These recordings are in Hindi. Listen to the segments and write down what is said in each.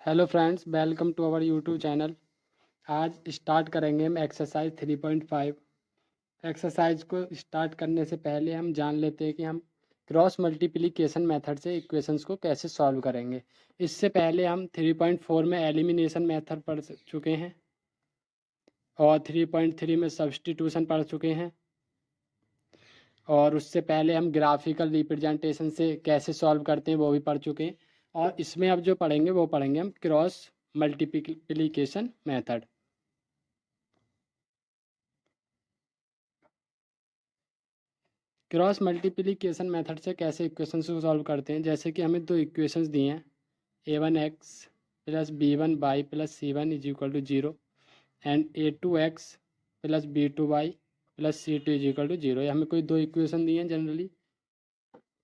Hello friends, welcome to our YouTube channel. आज स्टार्ट करेंगे हम एक्सरसाइज 3.5। एक्सरसाइज को स्टार्ट करने से पहले हम जान लेते हैं कि हम क्रॉस मल्टीप्लिकेशन मेथड से इक्वेशंस को कैसे सॉल्व करेंगे। इससे पहले हम 3.4 में एलिमिनेशन मेथड पढ़ चुके हैं और 3.3 में सब्स्टिट्यूशन पढ़ चुके हैं, और उससे पहले हम ग्राफिकल रिप्रेजेंटेशन से कैसे सॉल्व करते हैं वो भी पढ़ चुके हैं। और इसमें अब जो पढ़ेंगे वो पढ़ेंगे हम cross multiplication method. Cross multiplication method से कैसे इक्वेशंस को सॉल्व करते हैं। जैसे कि हमें दो इक्वेशंस दिए हैं, a1x plus b1y plus c1 is equal to 0 and a2x plus b2y plus c2 is equal to 0। ये हमें कोई दो इक्वेशन दिए हैं जनरली,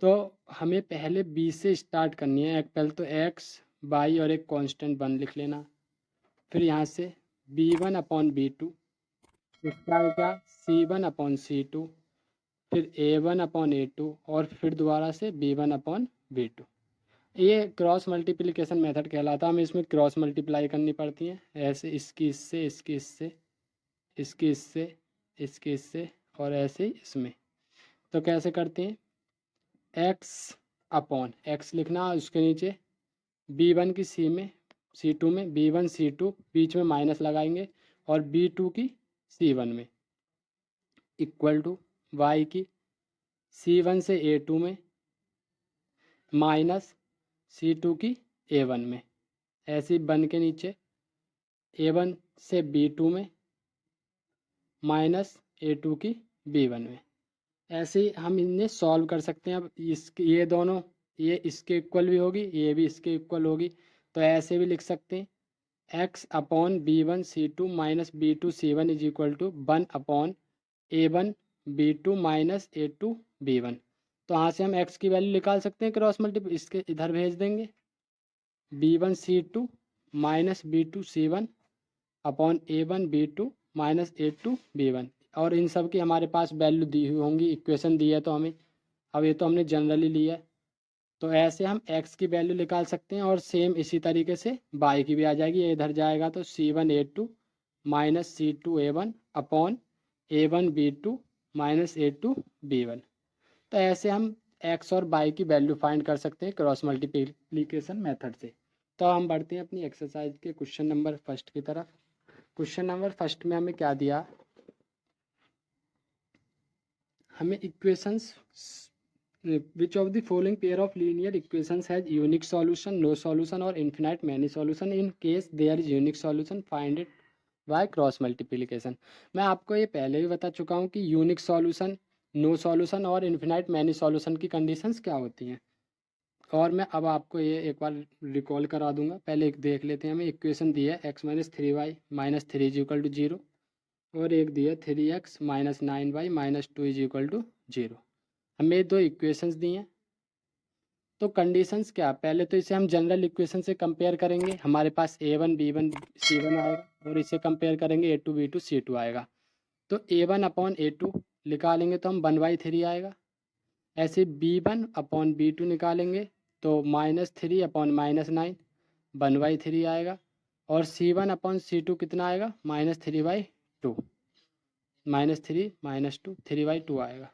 तो हमें पहले b से स्टार्ट करनी है। पहले तो x y और एक कांस्टेंट 1 लिख लेना, फिर यहाँ से b1 अपॉन b2, इसका क्या c1 अपॉन c2, फिर a1 अपॉन a2 और फिर दोबारा से b1 अपॉन b2। ये क्रॉस मल्टीप्लिकेशन मेथड कहलाता है। हमें इसमें क्रॉस मल्टीप्लाई करनी पड़ती हैं, ऐसे इसकी इससे, इसकी इससे, इसकी इससे, इसकी इससे और ऐसे ही इसमें। तो कैसे करते हैं, x अपॉन x लिखना, उसके नीचे b1 की c2 में b1 c2 बीच में माइनस लगाएंगे और b2 की c1 में इक्वल टू y की c1 से a2 में माइनस c2 की a1 में, ऐसे ही बन के नीचे a1 से b2 में माइनस a2 की b1 में। ऐसे ही हम इन्हें सॉल्व कर सकते हैं। अब ये दोनों, ये इसके इक्वल भी होगी, ये भी इसके इक्वल होगी, तो ऐसे भी लिख सकते हैं x upon b1 c2 minus b2 c1 is equal to 1 upon a1 b2 minus a2 b1। तो यहाँ से हम x की वैल्यू निकाल सकते हैं क्रॉस मल्टीप्लाई, इसके इधर भेज देंगे b1 c2 minus b2 c1 upon a1 b2 minus a2 b1, और इन सब की हमारे पास वैल्यू दी हुई होंगी, इक्वेशन दी है तो हमें। अब ये तो हमने जनरली लिया है, तो ऐसे हम x की वैल्यू निकाल सकते हैं, और सेम इसी तरीके से y की भी आ जाएगी। ये इधर जाएगा तो c1 a2 minus c2 a1 upon a1 b2 minus a2 b1। तो ऐसे हम x और y की वैल्यू फाइंड कर सकते हैं क्रॉस मल्टीप्लिकेशन मेथड से। तो हम बढ़ते हैं अपनी एक्सरसाइज के क्वेश्चन नंबर फर्स्ट की तरफ। क्वेश्चन नंबर फर्स्ट में हमें क्या दिया, हमें equations which of the following pair of linear equations has unique solution, no solution और infinite many solution. In case there is unique solution find it by cross multiplication. मैं आपको ये पहले भी बता चुका हूँ कि यूनिक सॉल्यूशन, नो सॉल्यूशन और इनफिनाइट मैनी सॉल्यूशन की कंडीशंस क्या होती हैं, और मैं अब आपको ये एक बार रिकॉल करा दूंगा। पहले एक देख लेते हैं। हमें इक्वेशन दी है x minus 3y minus 3 is equal to 0, और एक दिया 3x minus 9y minus 2 is equal to 0। हमें दो इक्वेशंस दी हैं, तो कंडीशंस क्या, पहले तो इसे हम जनरल इक्वेशन से कंपेयर करेंगे। हमारे पास a1 b1 c1 आएगा, और इसे कंपेयर करेंगे a2 b2 c2 आएगा। तो a1 अपॉन a2 निकालेंगे तो हम 1/3 आएगा। ऐसे b1 अपॉन b2 निकालेंगे तो -3 अपॉन -9 1/3 आएगा, और c1 अपॉन c2 कितना आएगा, -3/2, -3 -2 3/2 आएगा।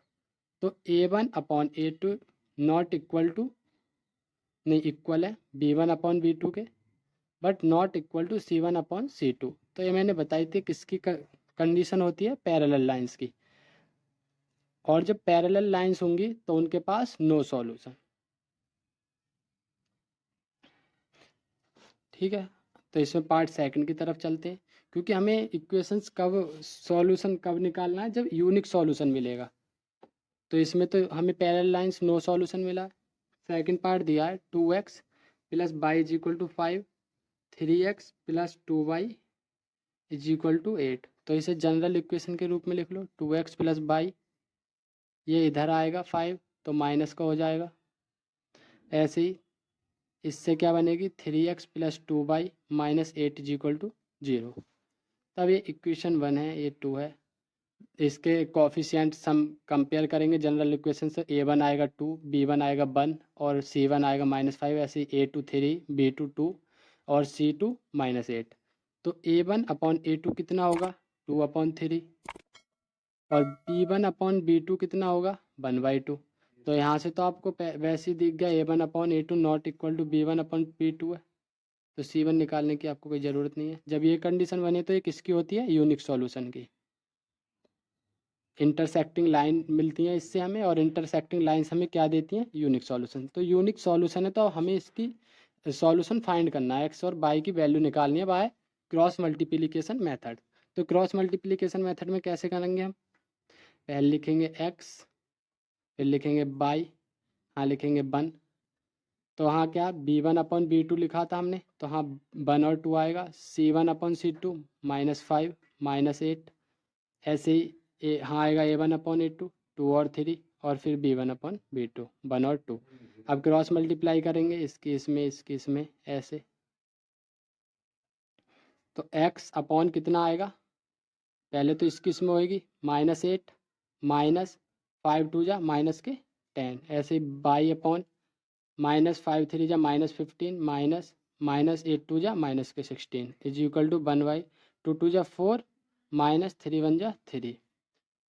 तो a1 upon a2 not equal to, नहीं इक्वल है b1 अपॉन b2 के, but not equal to c1 upon c2। तो ये मैंने बताई थी किसकी कंडीशन होती है, पैरेलल लाइंस की। और जब पैरेलल लाइंस होंगी तो उनके पास नो सॉल्यूशन। ठीक है, तो इसमें पार्ट सेकंड की तरफ चलते हैं, क्योंकि हमें इक्वेशंस कब सॉल्यूशन कब निकालना है, जब यूनिक सॉल्यूशन मिलेगा। तो इसमें तो हमें पैरेलल लाइंस नो सॉल्यूशन मिला। सेकंड पार्ट दिया है 2x plus y is equal to 5, 3x plus 2y is equal to 8। तो इसे जनरल इक्वेशन के रूप में लिख लो, 2x प्लस वाई, ये इधर आएगा 5 तो माइनस का हो जाएगा। ऐसे ही इससे क्या बनेगी, 3x plus 2y minus 8 is equal to 0। तब ये इक्वेशन 1 है, ये 2 है। इसके कोफिशिएंट्स हम कंपेयर करेंगे जनरल इक्वेशन से। a1 आएगा 2, b1 आएगा 1 और c1 आएगा -5। ऐसे a2 3, b2 2 और C2 -8। तो A1/A2 कितना होगा 2/3 और B1/B2 कितना होगा 1/2। तो यहाँ से तो आपको वैसे ही दिख गया A1/A2 not equal to B1/B2 है। तो C1 निकालने की आपको कोई ज़रूरत नहीं है। जब ये कंडीशन बने तो ये किसकी होती है यूनिक सॉल्यूशन की। इंटरसेक्टिंग लाइन मिलती है इससे हमें, और इंटरसेक्टिंग लाइंस हमें क्या देती हैं यूनिक सॉल्यूशन। तो यूनिक सॉल्यूशन है तो हमें इसकी सॉल्यूशन फाइंड करना है, एक्स और वाई की वैल्यू निकालनी है बाय क्रॉस मल्टीप्लिकेशन मेथड। तो क्रॉस मल्टीप्लिकेशन मेथड में कैसे करेंगे हम, पहले लिखेंगे एक्स, फिर लिखेंगे बाई, हाँ लिखेंगे 1। तो हाँ क्या B1/B2 लिखा था हमने, तो हाँ 1 और 2 आएगा। C1/C2 -5 -8, ऐसे ही हाँ आएगा A1/A2 2 और 3, और फिर B1/B2 1 और 2। अब क्रॉस मल्टीप्लाई करेंगे इसकी इसमें ऐसे। तो x अपॉन कितना आएगा, पहले तो इसमें होएगी -8 -5 2 जा -10, ऐसे ही बाई अपॉन -5 3 जा -15 -8 2 जा -16 इज इक्वल टू 1/2 2 जा 4 -3 1 जा 3।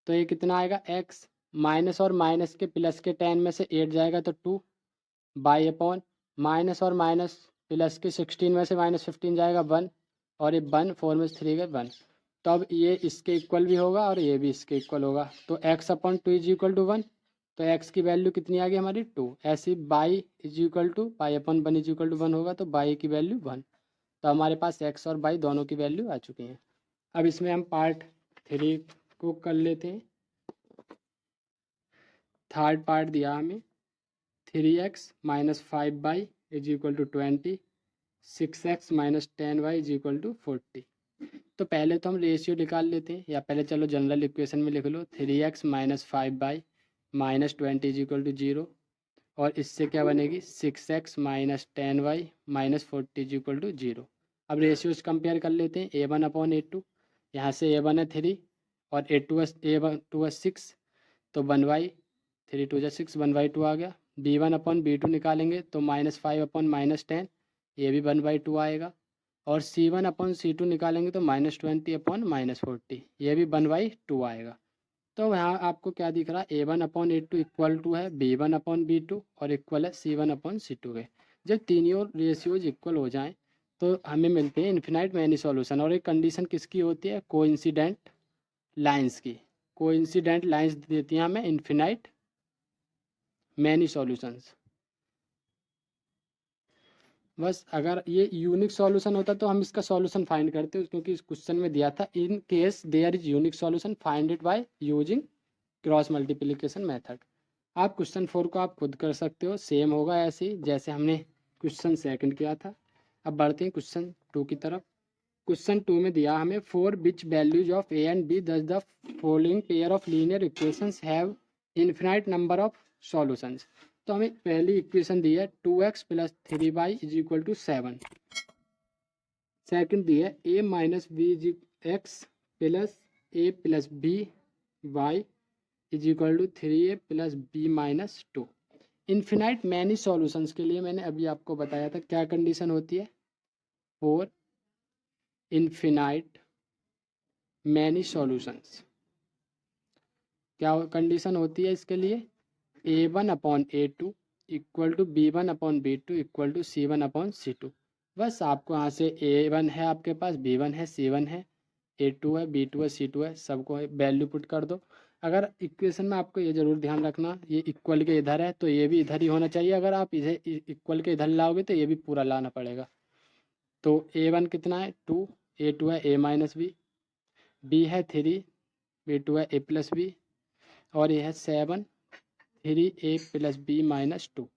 तो ये कितना आएगा x, माइनस और माइनस के प्लस के 10 में से 8 जाएगा तो 2 बाई अपॉन माइनस और माइनस प्लस के 16 में से -15 जाएगा 1, और ये 1 4 में से 3 गए 1। तो अब ये इसके इक्वल भी होगा और ये भी इसके इक्वल होगा। तो x/2 इज इक्वल टू 1। तो x की वैल्यू कितनी आ गई हमारी 2। ऐसे ही बाई इज इक्वल टू बाई/1 इज इक्वल टू 1 होगा, तो बाई की वैल्यू 1। तो हमारे पास x और बाई दोनों की वैल्यू आ चुकी हैं। अब इसमें हम पार्ट 3 को कर लेते हैं। थर्ड पार्ट दिया हमें 3x - 5y is equal to 20, 6x - 10y is equal to 40। तो पहले तो हम रेशियो निकाल लेते हैं, या पहले चलो जनरल इक्वेशन में लिख लो 3x - 5y -20 is equal to 0, और इससे क्या बनेगी 6x - 10y -40 is equal to 0। अब रेशियोज कंपेयर कर लेते हैं A1/A2, यहाँ से A1 है 3 और A2 है 6, तो 1/3 2 6 1/2 आ गया। B1/B2 निकालेंगे तो -5/10, ये भी 1/2 आएगा। और C1/C2 निकालेंगे तो -20/40, ये भी 1/2 आएगा। तो यहाँ आपको क्या दिख रहा है A1/A2 इक्वल टू है B1/B2 और इक्वल है C1/C2 के। जब तीनों रेशियोज इक्वल हो जाएं तो हमें मिलते हैं इन्फिनाइट मैनी सॉल्यूशन। और एक कंडीशन किसकी होती है कोइंसिडेंट लाइंस की। कोइंसिडेंट लाइंस देती हैं हमें इन्फिनाइट मैनी सॉल्यूशंस। बस अगर ये यूनिक सॉल्यूशन होता तो हम इसका सॉल्यूशन फाइंड करते, क्योंकि इस क्वेश्चन में दिया था in case there is unique solution find it by using cross multiplication method. आप क्वेश्चन 4 को आप खुद कर सकते हो, सेम होगा ऐसे ही जैसे हमने क्वेश्चन सेकंड किया था। अब बढ़ते हैं क्वेश्चन 2 की तरफ। क्वेश्चन 2 में दिया हमें for which values of a and b does the following pair of linear equations have infinite number of solutions. तो हमें पहली इक्वेशन दी है 2x + 3y is equal to 7। Second दी है a - b x + a + b y is equal to 3a + b - 2। Infinite many solutions के लिए मैंने अभी आपको बताया था क्या कंडीशन होती है फॉर इन्फिनाइट मैनी सॉल्यूशंस। क्या कंडीशन होती है इसके लिए A1/A2 equal to B1/B2 equal to C1/C2। बस आपको यहाँ से A1 है आपके पास, B1 है, C1 है, A2 है, B2 है, C2 है, सबको वैल्यू पुट कर दो। अगर इक्वेशन में आपको ये ज़रूर ध्यान रखना ये इक्वल के इधर है तो ये भी इधर ही होना चाहिए। अगर आप इसे इक्वल के इधर लाओगे तो ये भी पूरा लाना पड़ेगा। तो A1 कितना है 2, A2 है A - b, B है 3, B2 है A + b, और ये है 7 3a + b - 2।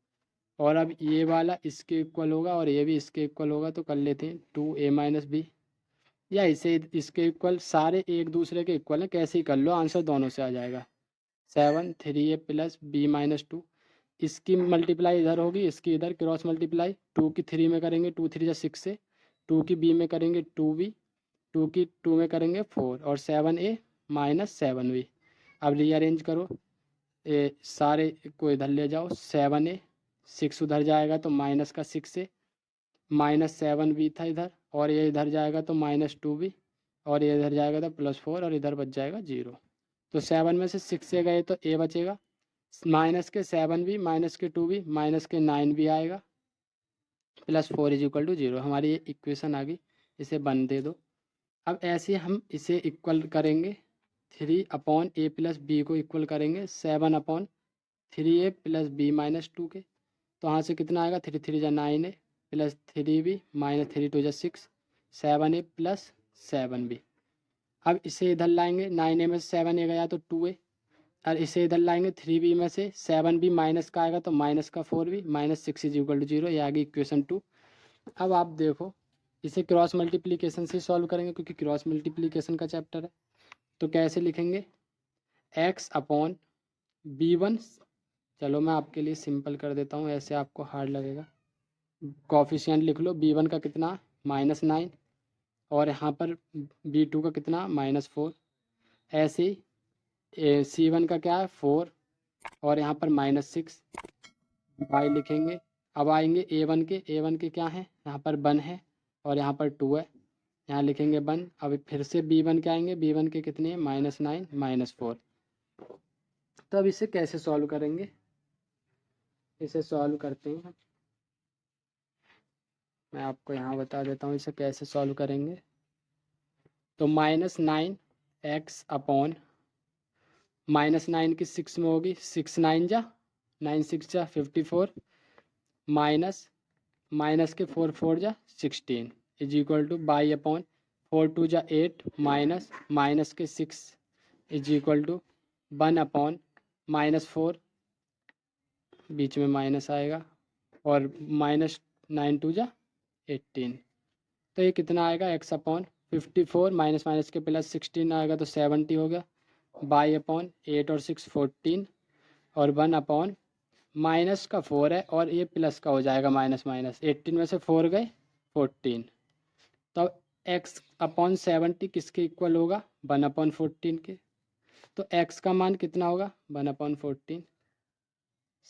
और अब ये वाला इसके इक्वल होगा और ये भी इसके इक्वल होगा, तो कर लेते हैं 2a - b, या इसे इसके इक्वल, सारे एक दूसरे के इक्वल हैं, कैसे ही कर लो आंसर दोनों से आ जाएगा। 7 3a + b - 2, इसकी मल्टीप्लाई इधर होगी, इसकी इधर क्रॉस मल्टीप्लाई 2 की 3 में करेंगे 2 3 6 से, 2 की b में करेंगे 2b, 2 की 2 में करेंगे 4, और 7a - 7b। अब रीअरेंज करो, सारे को इधर ले जाओ, 7a 6 उधर जाएगा तो माइनस का 6a, -7b था इधर, और ये इधर जाएगा तो -2b, और ये इधर जाएगा तो +4, और इधर बच जाएगा 0। तो 7 में से 6 से गए तो a बचेगा, -7b, -2b, -9b आएगा, +4 = 0। हमारी ये इक्वेशन आ गई, इसे बन दे दो। अब ऐसे हम इसे इक्वल करेंगे, 3/a + b को इक्वल करेंगे 7/3a + b - 2 के। तो यहाँ से कितना आएगा, 3 3 जा 9a + 3b - 3 2 जा 6, 7a + 7b। अब इसे इधर लाएंगे, 9a में से 7a गया तो 2a, और इसे इधर लाएंगे, 3b में से 7b माइनस का आएगा तो -4b, -6 = 0। ये आ गई इक्वेशन 2। अब आप देखो, इसे क्रॉस मल्टीप्लिकेशन से सॉल्व करेंगे, क्योंकि क्रॉस मल्टीप्लिकेशन का चैप्टर है। तो कैसे लिखेंगे, x/b1, चलो मैं आपके लिए सिंपल कर देता हूँ, ऐसे आपको हार्ड लगेगा। कॉफिशिएंट लिख लो, b1 का कितना -9, और यहाँ पर b2 का कितना -4। ऐसे ही c1 का क्या है 4, और यहाँ पर -6 y लिखेंगे। अब आएंगे a1 के क्या है, यहाँ पर 1 है, और यहाँ पर 2 है, यहाँ लिखेंगे 1। अब फिर से b1 के आएंगे, b1 के कितने हैं, -9 -4। तो अब इसे कैसे सॉल्व करेंगे, इसे सॉल्व करते हैं। मैं आपको यहाँ बता देता हूँ इसे कैसे सॉल्व करेंगे। तो -9x/, -9 की 6 में होगी, 6 9 जा 9 6 जा 54, माइनस के 4 4 जा 16 = y/, 4 2 जा 8, माइनस के 6 = 1/, -4, बीच में माइनस आएगा, और -9 2 जा 18। तो ये कितना आएगा, x/54, माइनस के +16 आएगा तो 70 हो गया, y/8 और 6 14, और 1/, माइनस का 4 है और ये प्लस का हो जाएगा, -18 में से 4 गए 14। तो x/70 किसके इक्वल होगा, 1/14 के। तो x का मान कितना होगा, 1/14,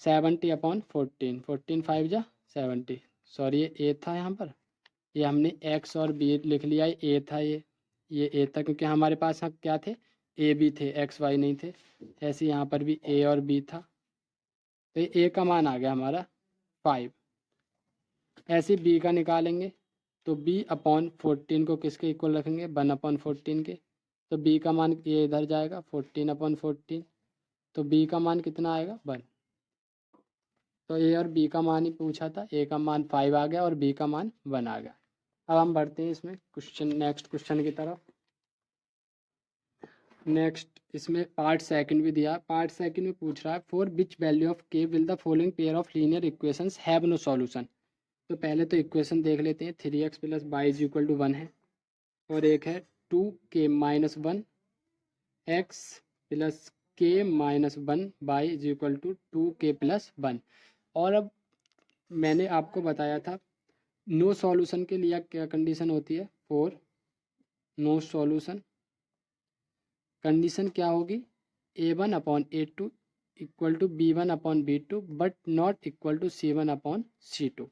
70/14, 14 5 जा 70। सॉरी, ये a था यहाँ पर, ये हमने x और b लिख लिया, ये a था, ये a था, क्योंकि हमारे पास यहाँ क्या थे, a b थे, x y नहीं थे। ऐसे यहाँ पर भी a और b था, तो ये a का मान आ गया हमारा 5। ऐसे b का निकालेंगे, तो b/14 को किसके इक्वल रखेंगे, 1/14 के। तो b का मान ये इधर जाएगा, 14/14, तो b का मान कितना आएगा, 1। तो a और b का मान ही पूछा था, a का मान 5 आ गया और b का मान 1 आ गया। अब हम बढ़ते हैं इसमें नेक्स्ट क्वेश्चन की तरफ। नेक्स्ट इसमें पार्ट सेकंड भी दिया, पार्ट सेकंड में पूछ रहा है, for which value of k will the following pair of linear equations have no solution. तो पहले तो इक्वेशन देख लेते हैं, 3x + y = 1 है, और एक है 2k - 1 x + k - 1 y = 2k + 1। और अब मैंने आपको बताया था, नो सॉल्यूशन के लिए क्या कंडीशन होती है, फॉर नो सॉल्यूशन कंडीशन क्या होगी, a1/a2 = b1/b2 but not equal to c1/c2।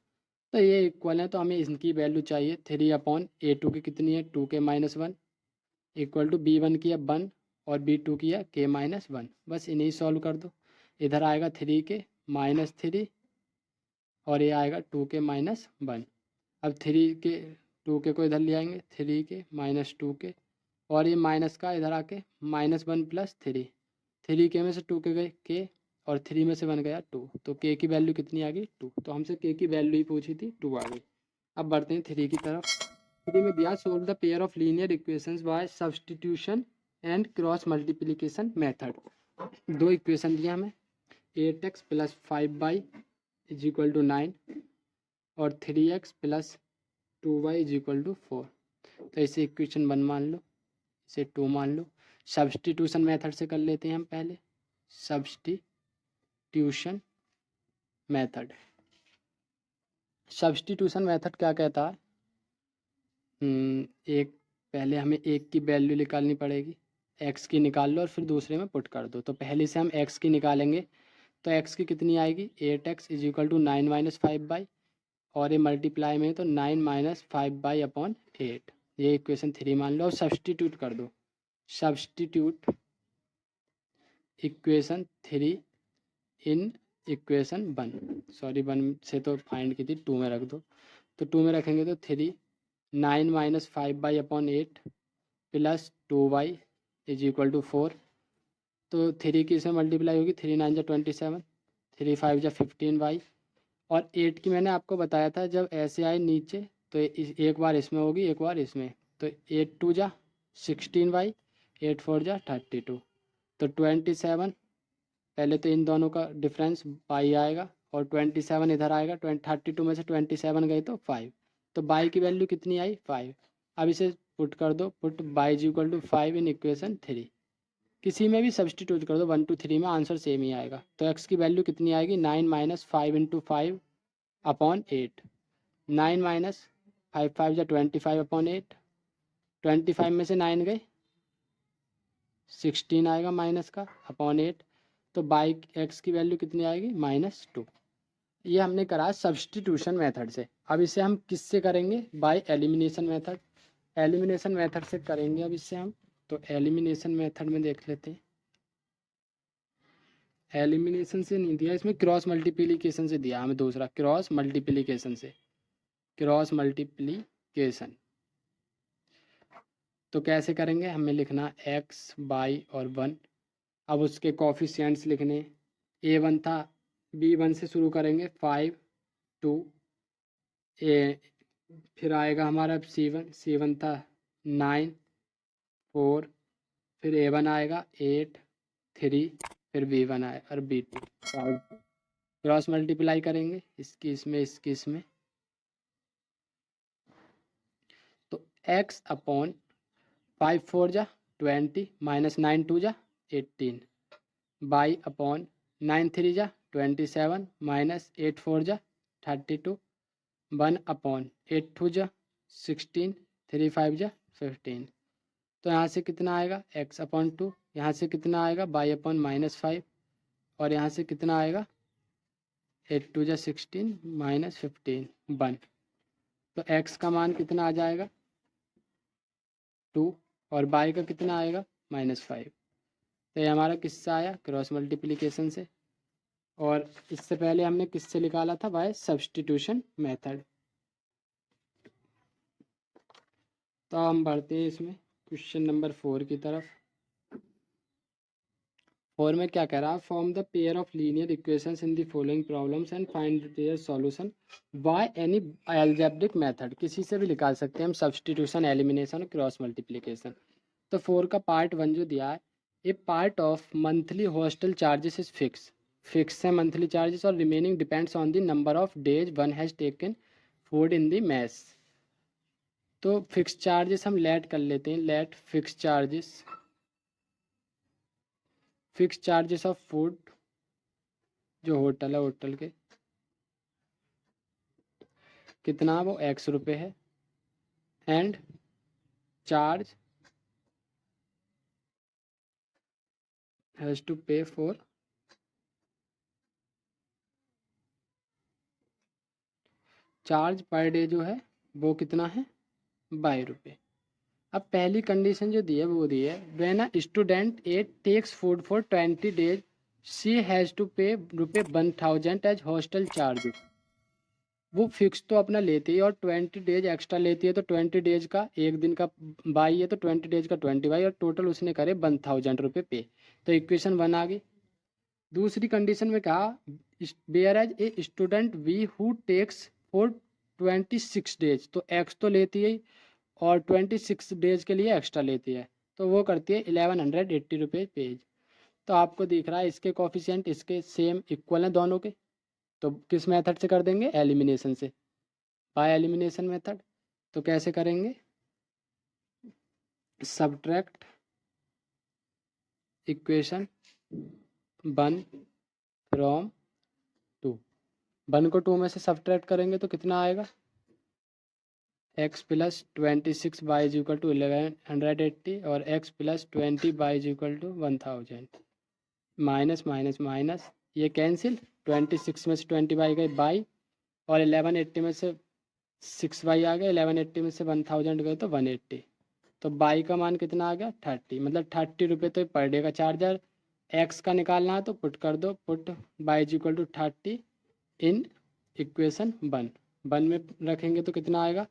तो ये इक्वल है, तो हमें इनकी वैल्यू चाहिए। 3/a2 की कितनी है, 2k - 1 = b1 की है 1, और b2 की है k - 1। बस इन्हें सॉल्व कर दो। इधर आएगा 3k - 3, और ये आएगा 2k - 1। अब 3k 2k को इधर ले आएंगे, 3k - 2k, और ये माइनस का इधर आके -1 + 3, 3k में से 2k गए k, और 3 में से 1 गया 2, तो k की वैल्यू कितनी आ गई, 2। तो हमसे k की वैल्यू ही पूछी थी, 2 आ गई। अब बढ़ते हैं 3 की तरफ। 3 में दिया, solve the pair of linear equations by substitution and cross multiplication method. दो इक्वेशन दिया हमें, 8x + 5y = 9, और 3x + 2y = 4। तो इसे इक्वेशन 1 मान लो, इसे 2 मान लो। सब्सटीट्यूशन मेथड से कर लेते हैं हम पहले, सब्सटीट्यूशन मेथड। सब्सटीट्यूशन मेथड क्या कहता है, एक पहले हमें एक की वैल्यू निकालनी पड़ेगी, x की निकाल लो और फिर दूसरे में पुट कर दो। तो पहले से हम x की निकालेंगे, तो x की कितनी आएगी, 8x = 9 - 5y, और ये मल्टीप्लाई में है तो 9 माइनस 5/8, ये इक्वेशन 3 मान लो और सब्सटीट्यूट कर दो। सब्सटीट्यूट इक्वेशन 3 इन इक्वेशन 1, सॉरी 1 से तो फाइंड की थी, 2 में रख दो। तो 2 में रखेंगे तो 3 9 minus 5/8 plus 2y is equal to 4। तो 3 की इसमें मल्टीप्लाई होगी, 3 9 जा 27, 3 5 जा 15y, और 8 की मैंने आपको बताया था जब ऐसे आए नीचे तो एक बार इसमें होगी एक बार इसमें, तो 8 2 जा 16y, 8 4 जा 32, तो 27, पहले तो इन दोनों का डिफरेंस बाई आएगा और 27 इधर आएगा, 32 में से 27 गए तो 5, तो बाई की वैल्यू कितनी आई 5। अब इसे पुट कर दो, put y is equal to 5 in equation 3, किसी में भी सब्सटीट्यूट कर दो 1 2 3 में, आंसर सेम ही आएगा। तो एक्स की वैल्यू कितनी आएगी 9 माइनस 5 इंटू 5/8, 9 माइनस 5 5 जा 25/8, 25 में से 9 गए 16 आएगा माइनस का अपॉन 8, तो बाई एक्स की वैल्यू कितनी आएगी -2। ये हमने करा सब्सटीट्यूशन मेथड से। अब इसे हम किससे करेंगे, by elimination method. Elimination method से करेंगे अब इससे हम, तो एलिमिनेशन मेथड में देख लेते हैं। एलिमिनेशन से नहीं दिया इसमें, क्रॉस मल्टीप्लिकेशन से दिया हमें, दूसरा क्रॉस मल्टीप्लिकेशन से, क्रॉस मल्टीप्लिकेशन। तो कैसे करेंगे, हमें लिखना x बाई और 1, अब उसके कॉफिशिएंट्स लिखने, a1 था, b1 से शुरू करेंगे 5 2, फिर आएगा हमारा c1 था 9 4, फिर a1 आएगा 8 3, फिर b1 आए और b2 5। क्रॉस मल्टीप्लाई करेंगे इसकी इसमें इसकी इसमें, तो x अपॉन 5 4 जा 20 माइनस 9 2 जा 18 बाई अपॉन 9 3 जा 27 माइनस 8 4 जा 32 1 अपॉन 8 2 जा 16 3 5 जा 15। तो यहाँ से कितना आएगा x अपॉन 2, यहाँ से कितना आएगा बाई अपॉन -5, और यहाँ से कितना आएगा 8 2 जा 16 माइनस 15 1। तो x का मान कितना आ जाएगा 2 और बाई का कितना आएगा -5। तो ये हमारा किससे आया, क्रॉस मल्टीप्लिकेशन से। और इससे पहले हमने किससे निकाला था, बाय सब्सटीट्यूशन मेथड। तो हम बढ़ते हैं इसमें क्वेश्चन नंबर 4 की तरफ। 4 में क्या कह रहा है, form the pair of linear equations in the following problems and find their solution by any algebraic method. किसी से भी निकाल सकते हैं हम, सब्सटीट्यूशन, एलिमिनेशन और क्रॉस मल्टीप्लिकेशन। तो 4 का पार्ट 1 जो दिया है, a part of monthly hostel charges is fix है मंथली चार्जेस, और remaining depends on the number of days one has taken food in the mess. तो फिक्स चार्जेस हम लेट कर लेते हैं, let fix charges of food, जो होटल है होटल के कितना, वो x रुपये है, and charge has to pay for charge per day जो है वो कितना है 22 रुपये। अब पहली कंडीशन जो दी है वो दी है, when a student takes food for 20 days she has to pay ₹1000 as hostel charge. वो फिक्स तो अपना लेती है और 20 डेज एक्स्ट्रा लेती है, तो 20 डेज का एक दिन का बाई है तो 20 डेज का 20 बाई, और टोटल उसने करे 1000 रुपये पे। तो इक्वेशन 1 आ गई। दूसरी कंडीशन में कहा, whereas a student we who takes for 26 days, तो एक्स तो लेती है और 26 डेज के लिए एक्स्ट्रा लेती है, तो वो करती है 1180 रुपये पेज। तो आपको दिख रहा है इसके कॉफिशिएंट इसके सेम इक्वल हैं दोनों के, तो किस मेथड से कर देंगे, एलिमिनेशन से, बाय एलिमिनेशन मेथड। तो कैसे करेंगे, सब्ट्रैक्ट इक्वेशन 1 फ्रॉम 2, 1 को 2 में से सब्ट्रैक्ट करेंगे तो कितना आएगा, x plus 26 y is equal to 1180 और x plus 20 y is equal to 1000, minus minus minus ये कैंसिल, 26 में से 20 बाई गई बाई, और 1180 में से 6y आ गया, 1180 में से 1000 गए तो 180, तो बाई का मान कितना आ गया 30, मतलब 30 रुपये तो पर डे का चार्जर। एक्स का निकालना है तो पुट कर दो, put y is equal to 30 in equation 1 में रखेंगे तो कितना आएगा,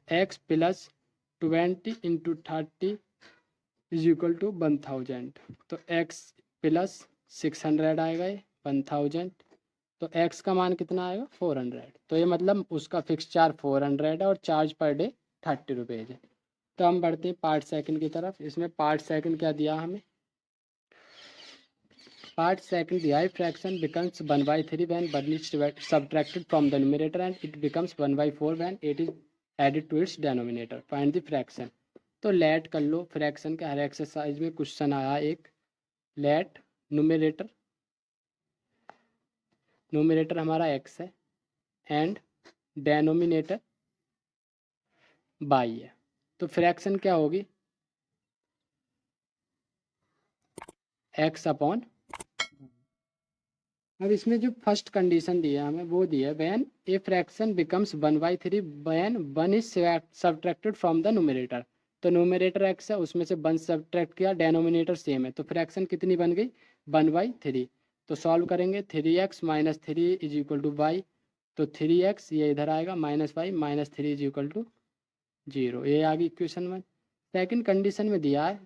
x plus 20 into 30 is equal to 1000, तो एक्स प्लस 600 आएगा ये 1000, तो एक्स का मान कितना आएगा 400, तो ये मतलब उसका फिक्स चार्ज 400 है और चार्ज पर डे 30 रुपीज़ है। तो हम बढ़ते हैं पार्ट सेकंड की तरफ। इसमें पार्ट सेकंड क्या दिया हमें, पार्ट सेकंड दिया है fraction becomes 1/3 when 1 is subtracted from the numerator and it becomes 1/4 when 8 is added to its denominator, find the fraction. तो लेट कर लो फ्रैक्शन का, हर एक्सरसाइज में क्वेश्चन आया एक, लेट न्यूमरेटर, न्यूमरेटर हमारा एक्स है एंड डेनोमिनेटर बाई है, तो फ्रैक्शन क्या होगी, एक्स अपॉन। अब इसमें जो फर्स्ट कंडीशन दिया है हमें वो दिया है when a fraction becomes 1/3 when 1 is subtracted from the numerator, तो न्यूमरेटर एक्स है उसमें से 1 सब्ट्रैक्ट किया, डेनोमिनेटर सेम है, तो फ्रैक्शन कितनी बन गई 1/3। तो सॉल्व करेंगे 3x minus 3 is equal to y, तो 3x ये इधर आएगा minus y minus 3 is equal to 0, ये आ गई इक्वेशन 1। सेकेंड कंडीशन में दिया है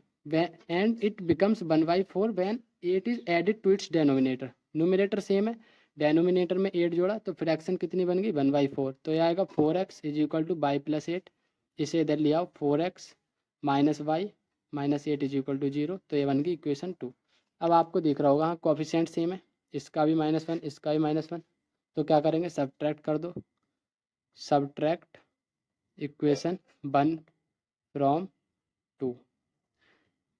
and it becomes 1/4 when 8 is added to its denominator, numerator same है, डेनोमिनेटर में 8 जोड़ा तो फ्रैक्शन कितनी बन गई 1/4, तो ये आएगा 4x is equal to y plus 8, इसे इधर लिया 4x minus y minus 8 is equal to 0, तो ये बन गई इक्वेशन 2। अब आपको दिख रहा होगा हाँ कोफिशिएंट सेम है, इसका भी -1 इसका भी -1, तो क्या करेंगे सब्ट्रैक्ट कर दो, सब्ट्रैक्ट इक्वेशन 1 फ्रॉम 2,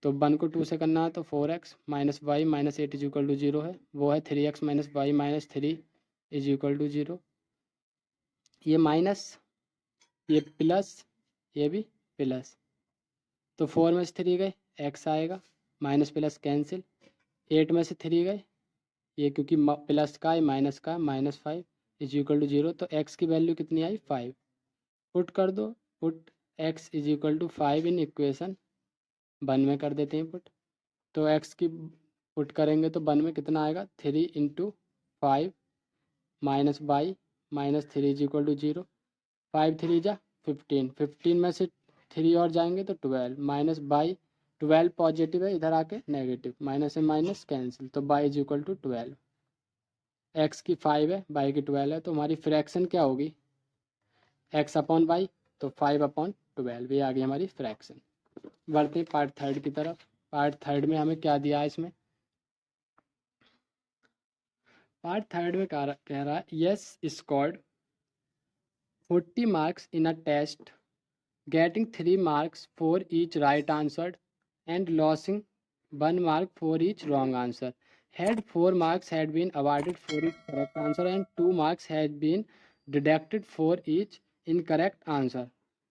तो 1 को 2 से करना है तो 4x minus y minus 8 is equal to 0 है, वो है 3x minus y minus 3 is equal to 0, ये माइनस ये प्लस ये भी प्लस, तो 4 में से 3 गए x आएगा, माइनस प्लस कैंसिल, 8 में से 3 गए ये क्योंकि प्लस का है माइनस का -5 इज इक्वल टू 0, तो x की वैल्यू कितनी आई 5, पुट कर दो, put x is equal to 5 in equation 1 में कर देते हैं पुट, तो x की पुट करेंगे तो 1 में कितना आएगा 3 into 5 minus y minus 3 is equal to 0, 5 3 जा 15, 15 में से 3 और जाएंगे तो 12 माइनस बाई 12 पॉजिटिव है इधर आके नेगेटिव, माइनस से माइनस कैंसिल, तो y is equal to 12, x की 5 है बाई की 12 है, तो हमारी फ्रैक्शन क्या होगी एक्स अपॉन बाई, तो 5 अपॉन 12, ये आ गई हमारी फ्रैक्शन। बढ़ते हैं पार्ट थर्ड की तरफ। पार्ट थर्ड में हमें क्या दिया है इसमें, पार्ट थर्ड में कह रहा है Yash scored 40 marks in a test getting 3 marks for each right answer and losing 1 mark for each wrong answer. Had 4 marks had been awarded for each correct answer and 2 marks had been deducted for each incorrect answer.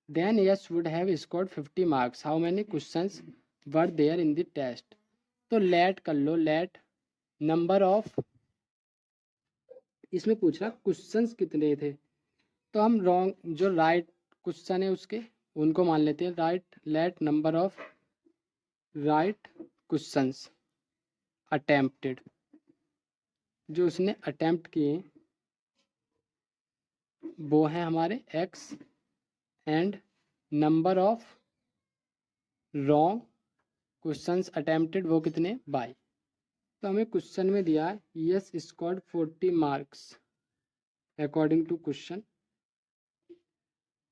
Then yes would have scored 50 marks. How many questions were there in the test? तो लेट कर लो, लेट नंबर ऑफ, इसमें पूछ रहा क्वेश्चंस कितने थे, तो हम रॉन्ग जो राइट क्वेश्चन है उसके उनको मान लेते हैं right, let number of right questions attempted, जो उसने अटेम्प्ट किए वो हैं हमारे x and number of wrong questions attempted वो कितने बाई, तो हमें क्वेश्चन में दिया है Yash scored 40 marks according to question,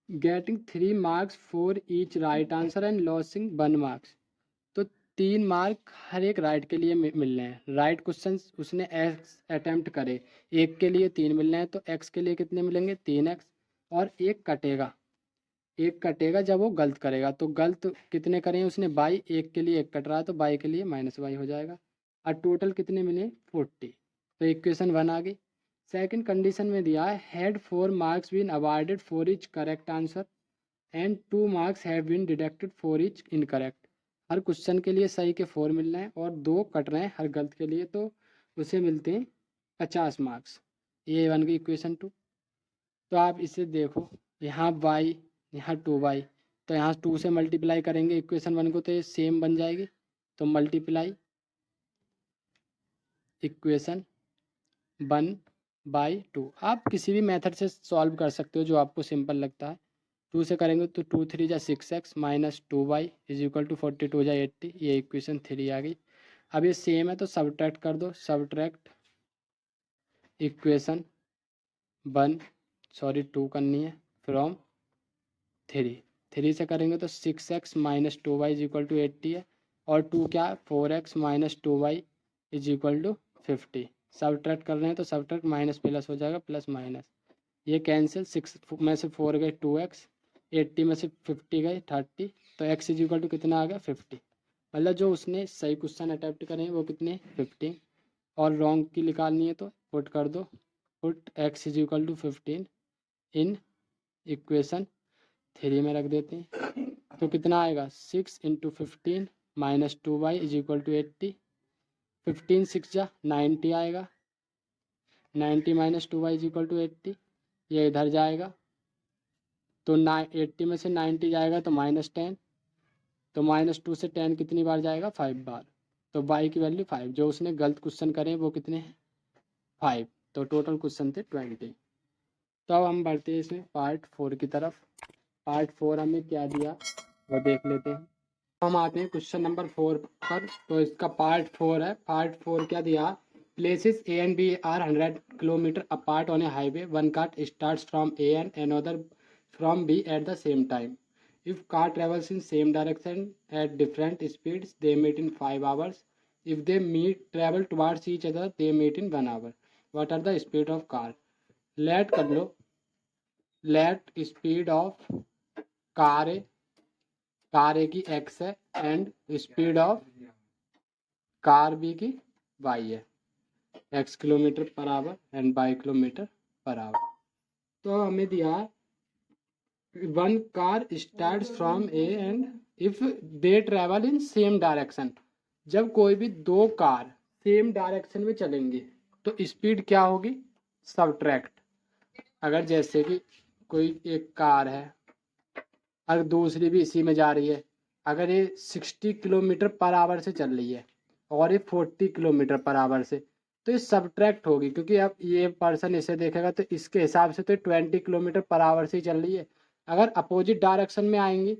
getting 3 marks for each right answer and losing 1 marks, तो 3 मार्क हर एक राइट के लिए मिल रहे हैं, राइट क्वेश्चन उसने एक्स अटेम्प्ट करे, एक के लिए 3 मिल रहे हैं, तो एक्स के लिए कितने मिलेंगे 3x, और एक कटेगा, एक कटेगा जब वो गलत करेगा, तो गलत कितने करें उसने बाई, एक के लिए एक कट रहा है तो बाई के लिए -y हो जाएगा, और टोटल कितने मिले 40, तो इक्वेशन 1 आ गई। सेकंड कंडीशन में दिया है had 4 marks been awarded for each correct answer and 2 marks have been deducted for each incorrect, हर क्वेश्चन के लिए सही के 4 मिल रहे हैं और 2 कट रहे हैं हर गलत के लिए, तो उसे मिलते हैं 50 मार्क्स, ये बन गई इक्वेशन 2। तो आप इसे देखो, यहाँ y, यहाँ 2y, तो यहाँ 2 से मल्टीप्लाई करेंगे इक्वेशन 1 को तो ये सेम बन जाएगी। तो मल्टीप्लाई इक्वेशन 1/2। आप किसी भी मेथड से सॉल्व कर सकते हो जो आपको सिंपल लगता है। 2 से करेंगे तो 2 3 जा 6x minus 2y is equal to 42 जा 80। ये इक्वेशन 3 आ गई। अब ये सेम है तो सब्ट्रैक्ट कर दो, सब्ट्रैक्ट इक्वेशन 2 करनी है फ्रॉम 3 से करेंगे तो 6x minus 2y is equal to 80 है, और 2 क्या है 4x minus 2y is equal to 50। Subtract कर रहे हैं तो सब्ट्रैक्ट माइनस प्लस हो जाएगा, प्लस माइनस ये कैंसिल, 6 में से 4 गए 2x, 80 में से 50 गए 30, तो x इज इक्वल टू कितना आ गया 50। मतलब जो उसने सही क्वेश्चन अटेम्प्ट करे हैं वो कितने 15, और रॉन्ग की निकालनी है तो पुट कर दो, put x is equal to 15 in equation 3 में रख देते हैं। तो कितना आएगा 6 into 15 minus 2y is equal to 80। 15 6 जा 90 आएगा, 90 minus 2y is equal to 80। ये इधर जाएगा तो 80 में से 90 जाएगा तो -10, तो -2 से 10 कितनी बार जाएगा 5 बार। तो y की वैल्यू 5। जो उसने गलत क्वेश्चन करे वो कितने हैं 5। तो टोटल क्वेश्चन थे 20। तो अब हम बढ़ते हैं इसमें पार्ट 4 की तरफ। पार्ट 4 हमें क्या दिया वो देख लेते हैं। हम आते हैं क्वेश्चन नंबर 4 पर। तो इसका पार्ट 4 है। पार्ट 4 क्या दिया, places A and B are 100 kilometre apart on A highway, one car starts from A and another from B at the same time. If car travels in same direction at different speeds, they meet in 5 hours. If they travel towards each other, they meet in 1 hour. What are the speed of car? Let कर लो, let speed of car A की x है and speed of car B की y है, x kilometre per hour and y kilometre per hour. तो हमें दिया one car starts from A and if they travel in same direction. जब कोई भी दो कार सेम डायरेक्शन में चलेंगे तो स्पीड क्या होगी सब्ट्रैक्ट। अगर जैसे कि कोई एक कार है, अगर दूसरी भी इसी में जा रही है, अगर ये 60 किलोमीटर पर आवर से चल रही है और ये 40 किलोमीटर पर आवर से, तो ये सब्ट्रैक्ट होगी, क्योंकि अब ये पर्सन इसे देखेगा तो इसके हिसाब से तो 20 किलोमीटर पर आवर से ही चल रही है। अगर अपोजिट डायरेक्शन में आएंगी,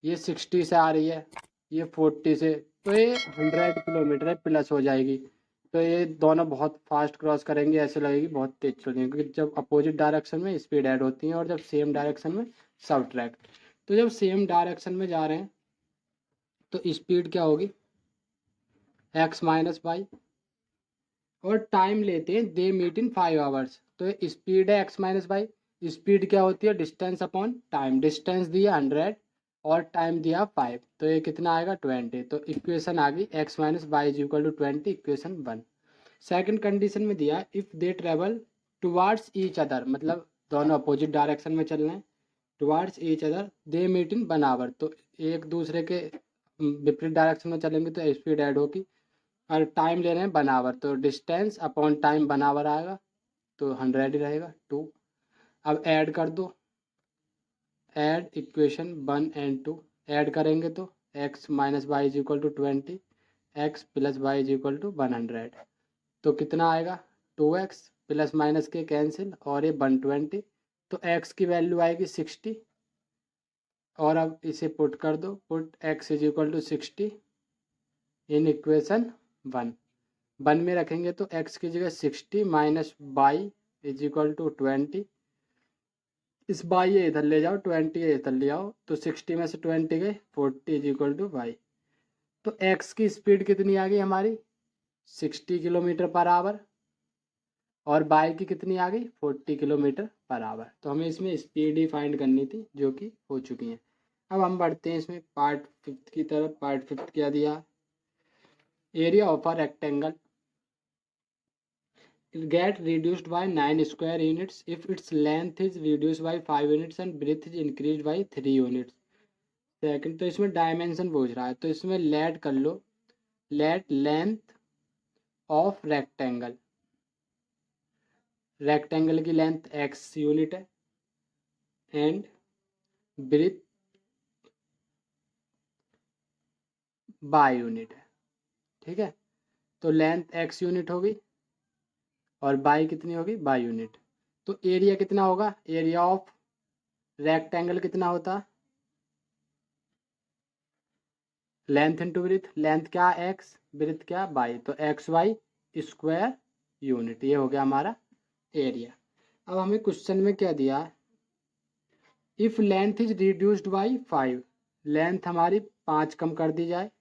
ये 60 से आ रही है, ये 40 से, तो ये 100 किलोमीटर प्लस हो जाएगी। तो ये दोनों बहुत फास्ट क्रॉस करेंगे, ऐसे लगेगी बहुत तेज चलेंगे, क्योंकि जब अपोजिट डायरेक्शन में स्पीड ऐड होती है और जब सेम डायरेक्शन में सब्ट्रैक्ट। तो जब सेम डायरेक्शन में जा रहे हैं तो स्पीड क्या होगी x माइनस वाई, और टाइम लेते हैं दे मीट इन 5 आवर्स। तो स्पीड है x माइनस वाई, स्पीड क्या होती है डिस्टेंस अपॉन टाइम, डिस्टेंस दिया 100 और टाइम दिया 5, तो ये कितना आएगा 20। तो इक्वेशन आ गई x minus y is equal to 20, equation 1। Second condition में दिया if they travel towards each other, मतलब दोनों अपोजिट डायरेक्शन में चल रहे हैं, towards each other they meet in 1 hour. तो एक दूसरे के विपरीत डायरेक्शन में चलेंगे तो स्पीड ऐड होगी, और टाइम ले रहे हैं 1 आवर, तो डिस्टेंस अपॉन टाइम 1 आवर आएगा, तो 100 ही रहेगा 2। अब ऐड कर दो, ऐड इक्वेशन 1 एंड 2, ऐड करेंगे तो x minus y is equal to 20, x plus y is equal to 100। तो कितना आएगा 2x प्लस माइनस के कैंसिल और ये 120, तो x की वैल्यू आएगी 60। और अब इसे पुट कर दो, put x is equal to 60 in equation 1 में रखेंगे तो x की जगह 60 minus y is equal to 20। इस बाई ये इधर ले जाओ, 20 ये इधर ले आओ, तो 60 में से 20 गए 40 इज इक्वल टू बाई। तो x की स्पीड कितनी आ गई हमारी 60 किलोमीटर पर आवर, और बाई की कितनी आ गई 40 किलोमीटर पर आवर। तो हमें इसमें स्पीड ही फाइंड करनी थी, जो कि हो चुकी है। अब हम बढ़ते हैं इसमें पार्ट 5 की तरफ। पार्ट 5 क्या दिया, area of a rectangle get reduced by 9 square units if its length is reduced by 5 units and breadth is increased by 3 units। Second, तो इसमें डायमेंशन पूछ रहा है, तो इसमें लेट कर लो, let length of rectangle, rectangle की लेंथ x यूनिट है, एंड ब्रीथ बाय यूनिट है, ठीक है। तो लेंथ x यूनिट होगी और बाई कितनी होगी, बाई यूनिट। तो एरिया कितना होगा, एरिया ऑफ रेक्टेंगल कितना होता, लेंथ इंटू ब्रीथ, लेंथ क्या x, ब्रीथ क्या बाई, तो एक्स वाई स्क्वायर यूनिट, ये हो गया हमारा एरिया। अब हमें क्वेश्चन में क्या दिया, if length is reduced by 5, length हमारी 5 कम कर दी जाए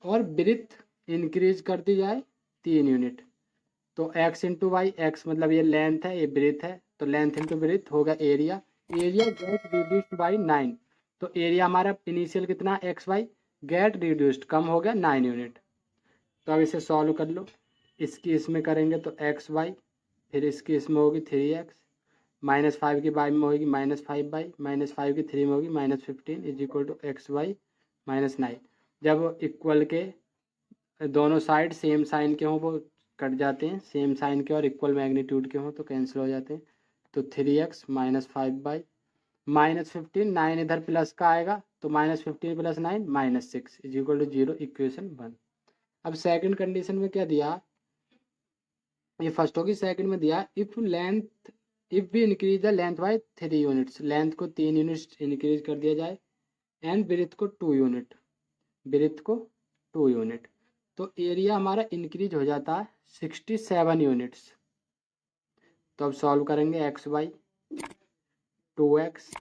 और ब्रीथ इंक्रीज कर दी जाए 3 यूनिट, तो x इंटू वाई, एक्स मतलब ये लेंथ है, ये ब्रीथ है, तो लेंथ इंटू ब्रीथ होगा area. Area gate reduced by 9, तो एरिया हमारा इनिशियल कितना एक्स वाई, गेट रिड्यूस्ड कम हो गया 9 यूनिट। तो अब इसे सॉल्व कर लो, इसकी इसमें करेंगे तो एक्स वाई, फिर इसकी इसमें होगी 3x, -5 की बाई में होगी -5 बाई, -5 की 3 में होगी -15 is equal to x y -9। जब इक्वल के दोनों साइड सेम साइन के हों वो कट जाते हैं, सेम साइन के और इक्वल मैग्नीट्यूड के हों तो कैंसिल हो जाते हैं। तो 3x -5 बाई -15, 9 इधर प्लस का आएगा तो -15 + 9 -6 इज इक्वल टू 0, इक्वेशन 1। अब सेकंड कंडीशन में क्या दिया, ये फर्स्ट होगी, सेकंड में दिया if we increase the length by 3 units, length को 3 यूनिट्स इंक्रीज कर दिया जाए एंड ब्रीथ को 2 यूनिट, ब्रीथ को 2 यूनिट, तो एरिया हमारा इंक्रीज हो जाता है 67 यूनिट्स। तो अब सॉल्व करेंगे एक्स बाई 2x,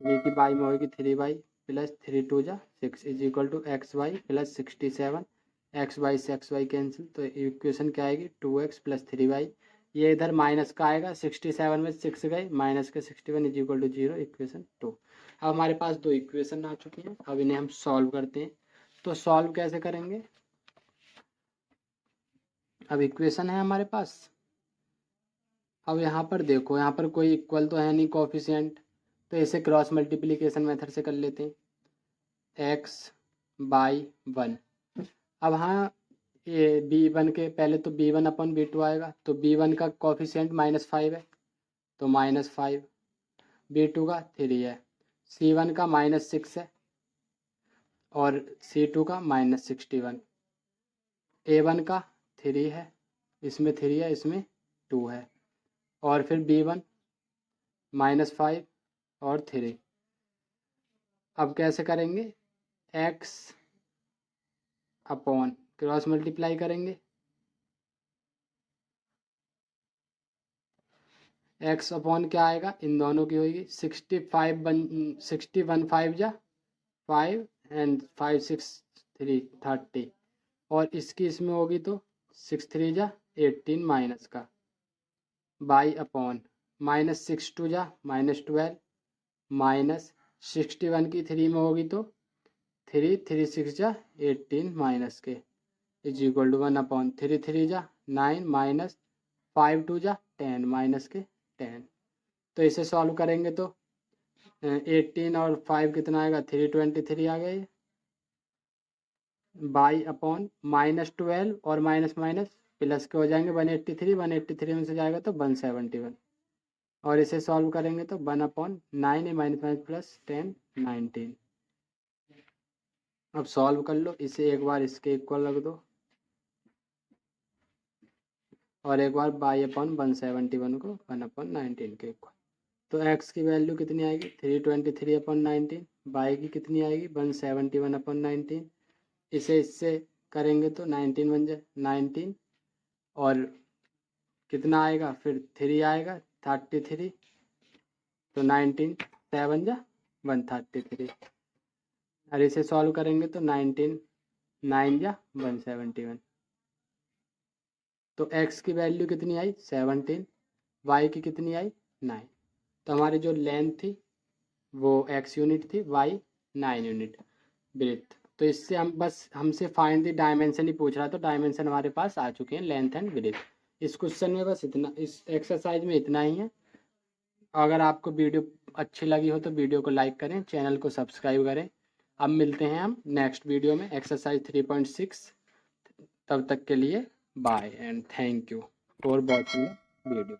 ये की बाई में होगी 3 बाई प्लस 3 2 जा 6 is equal to x y plus 67, x y से एक्स वाई कैंसिल, तो इक्वेशन क्या आएगी 2x प्लस 3 वाई, ये इधर माइनस का आएगा, 67 में 6 गए माइनस के 61 इज इक्वल टू 0, इक्वेशन 2। अब हमारे पास दो इक्वेशन आ चुकी हैं, अब इन्हें हम सॉल्व करते हैं। तो सॉल्व कैसे करेंगे, अब इक्वेशन है हमारे पास, अब यहाँ पर देखो, यहाँ पर कोई इक्वल तो है नहीं कोफिशिएंट, तो इसे क्रॉस मल्टीप्लिकेशन मेथड से कर लेते हैं, x बाई 1। अब हाँ ये b1 के पहले तो b1 अपन b2 आएगा, तो b1 का कोफिशिएंट -5 है तो -5, b2 का 3 है, c1 का -6 है और c2 का -61, a1 का 3 है, इसमें 3 है इसमें 2 है, और फिर b1 -5 और 3। अब कैसे करेंगे, x अपॉन क्रॉस मल्टीप्लाई करेंगे, x अपॉन क्या आएगा, इन दोनों की होगी 61 5 जा 5 एंड 5 6 3 30, और इसकी इसमें होगी तो 6 3 जा 18 माइनस का बाई अपॉन -6 2 जा -12 -61 की 3 में होगी तो 3 3 6 जा 18 माइनस के इज इक्वल टू 1 अपॉन 3 3 जा 9 माइनस 5 2 जा 10 माइनस के 10। तो इसे सॉल्व करेंगे तो 18 और 5 कितना आएगा, 323 आ गया ये, बाई अपॉन -12 और माइनस माइनस प्लस के हो जाएंगे 183, 183 में से जाएगा तो 171, और इसे सॉल्व करेंगे तो 1 अपॉन 9 है माइनस प्लस 10 19। अब सॉल्व कर लो, इसे एक बार इसके इक्वल रख दो और एक बार बाई अपॉन 171 को 1 अपॉन 19 के इक्वल, तो x की वैल्यू कितनी आएगी 323 अपॉन 19, बाई की कितनी आएगी 171 अपॉन 19, इसे इससे करेंगे तो 19 बन जाए 19, और कितना आएगा फिर 3 आएगा 33, तो 19 7 जा 133, और इसे सॉल्व करेंगे तो 19 9 जा 171, तो x की वैल्यू कितनी आई 17, y की कितनी आई 9। तो हमारी जो लेंथ थी वो x यूनिट थी, y 9 यूनिट ब्रेथ। तो इससे हम बस हमसे फाइंड द डायमेंशन ही पूछ रहा, तो डायमेंशन हमारे पास आ चुके हैं लेंथ एंड ब्रेथ। इस क्वेश्चन में बस इतना, इस एक्सरसाइज में इतना ही है। अगर आपको वीडियो अच्छी लगी हो तो वीडियो को लाइक करें, चैनल को सब्सक्राइब करें। अब मिलते हैं हम नेक्स्ट वीडियो में एक्सरसाइज 3.6, तब तक के लिए bye and thank you for watching the video.